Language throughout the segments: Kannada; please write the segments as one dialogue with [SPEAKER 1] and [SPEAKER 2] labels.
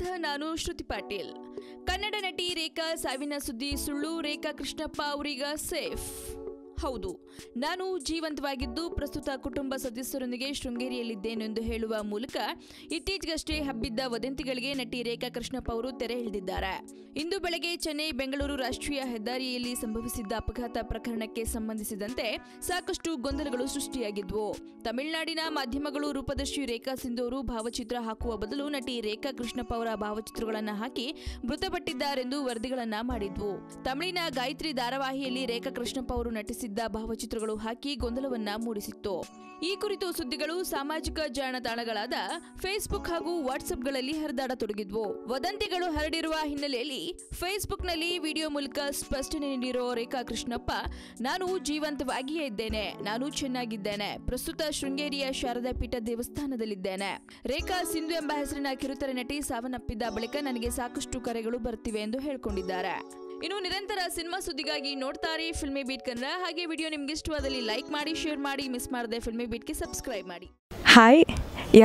[SPEAKER 1] ಸ್ವಾಗತ. ನಾನು ಶ್ರುತಿ ಪಾಟೀಲ್. ಕನ್ನಡ ನಟಿ ರೇಖಾ ಸಾವಿನ ಸುದ್ದಿ ಸುಳ್ಳು. ರೇಖಾ ಕೃಷ್ಣಪ್ಪ ಅವರೀಗ ಸೇಫ್. ಹೌದು, ನಾನು ಜೀವಂತವಾಗಿದ್ದು ಪ್ರಸ್ತುತ ಕುಟುಂಬ ಸದಸ್ಯರೊಂದಿಗೆ ಶೃಂಗೇರಿಯಲ್ಲಿದ್ದೇನೆಂದು ಹೇಳುವ ಮೂಲಕ ಇತ್ತೀಚೆಗಷ್ಟೇ ಹಬ್ಬಿದ್ದ ವದಂತಿಗಳಿಗೆ ನಟಿ ರೇಖಾ ಕೃಷ್ಣಪ್ಪ ಅವರು ತೆರೆ ಎಳೆದಿದ್ದಾರೆ. ಇಂದು ಬೆಳಗ್ಗೆ ಚೆನ್ನೈ ಬೆಂಗಳೂರು ರಾಷ್ಟ್ರೀಯ ಹೆದ್ದಾರಿಯಲ್ಲಿ ಸಂಭವಿಸಿದ್ದ ಅಪಘಾತ ಪ್ರಕರಣಕ್ಕೆ ಸಂಬಂಧಿಸಿದಂತೆ ಸಾಕಷ್ಟು ಗೊಂದಲಗಳು ಸೃಷ್ಟಿಯಾಗಿದ್ವು. ತಮಿಳುನಾಡಿನ ಮಾಧ್ಯಮಗಳು ರೂಪದರ್ಶಿ ರೇಖಾ ಸಿಂಧು ಅವರು ಭಾವಚಿತ್ರ ಹಾಕುವ ಬದಲು ನಟಿ ರೇಖಾ ಕೃಷ್ಣಪ್ಪ ಅವರ ಭಾವಚಿತ್ರಗಳನ್ನು ಹಾಕಿ ಮೃತಪಟ್ಟಿದ್ದಾರೆಂದು ವರದಿಗಳನ್ನ ಮಾಡಿದ್ವು. ತಮಿಳಿನ ಗಾಯತ್ರಿ ಧಾರಾವಾಹಿಯಲ್ಲಿ ರೇಖಾ ಕೃಷ್ಣಪ್ಪ ಅವರು ನಟಿಸಿದ್ದ ಭಾವಚಿತ್ರಗಳು ಹಾಕಿ ಗೊಂದಲವನ್ನ ಮೂಡಿಸಿತ್ತು. ಈ ಕುರಿತು ಸುದ್ದಿಗಳು ಸಾಮಾಜಿಕ ಜಾಲತಾಣಗಳಾದ ಫೇಸ್ಬುಕ್ ಹಾಗೂ ವಾಟ್ಸ್ಆಪ್ಗಳಲ್ಲಿ ಹರಿದಾಡತೊಡಗಿದ್ವು. ವದಂತಿಗಳು ಹರಡಿರುವ ಹಿನ್ನೆಲೆಯಲ್ಲಿ ಫೇಸ್ಬುಕ್ನಲ್ಲಿ ವಿಡಿಯೋ ಮೂಲಕ ಸ್ಪಷ್ಟನೆ ನೀಡಿರೋ ರೇಖಾ ಕೃಷ್ಣಪ್ಪ, ನಾನು ಜೀವಂತವಾಗಿಯೇ ಇದ್ದೇನೆ, ನಾನು ಚೆನ್ನಾಗಿದ್ದೇನೆ, ಪ್ರಸ್ತುತ ಶೃಂಗೇರಿಯ ಶಾರದಾ ಪೀಠ ದೇವಸ್ಥಾನದಲ್ಲಿದ್ದೇನೆ. ರೇಖಾ ಸಿಂಧು ಎಂಬ ಹೆಸರಿನ ಕಿರುತೆರೆ ನಟಿ ಸಾವನ್ನಪ್ಪಿದ್ದ ಬಳಿಕ ನನಗೆ ಸಾಕಷ್ಟು ಕರೆಗಳು ಬರ್ತಿವೆ ಎಂದು ಹೇಳಿಕೊಂಡಿದ್ದಾರೆ. ಇನ್ನು ನಿರಂತರ ಸಿನಿಮಾ ಸುದ್ದಿಗಾಗಿ ನೋಡ್ತಾರೆ ಫಿಲ್ಮಿ ಬೀಟ್ ಕನ್ನಡ. ಹಾಗೆ ವಿಡಿಯೋ ನಿಮ್ಗೆ ಇಷ್ಟವಾದಲ್ಲಿ ಲೈಕ್ ಮಾಡಿ, ಶೇರ್ ಮಾಡಿ, ಮಿಸ್ ಮಾಡದೆ ಫಿಲ್ಮಿ ಬೀಟ್ಗೆ ಸಬ್ಸ್ಕ್ರೈಬ್ ಮಾಡಿ.
[SPEAKER 2] ಹಾಯ್,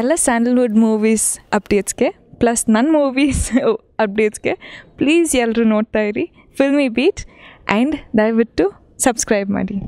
[SPEAKER 2] ಎಲ್ಲ ಸ್ಯಾಂಡಲ್ವುಡ್ ಮೂವೀಸ್ ಅಪ್ಡೇಟ್ಸ್ಗೆ ಪ್ಲಸ್ ನನ್ನ ಮೂವೀಸ್ ಅಪ್ಡೇಟ್ಸ್ಗೆ ಪ್ಲೀಸ್ ಎಲ್ಲರೂ ನೋಡ್ತಾ ಇರಿ ಫಿಲ್ಮಿ ಬೀಟ್ ಆ್ಯಂಡ್ ದಯವಿಟ್ಟು ಸಬ್ಸ್ಕ್ರೈಬ್ ಮಾಡಿ.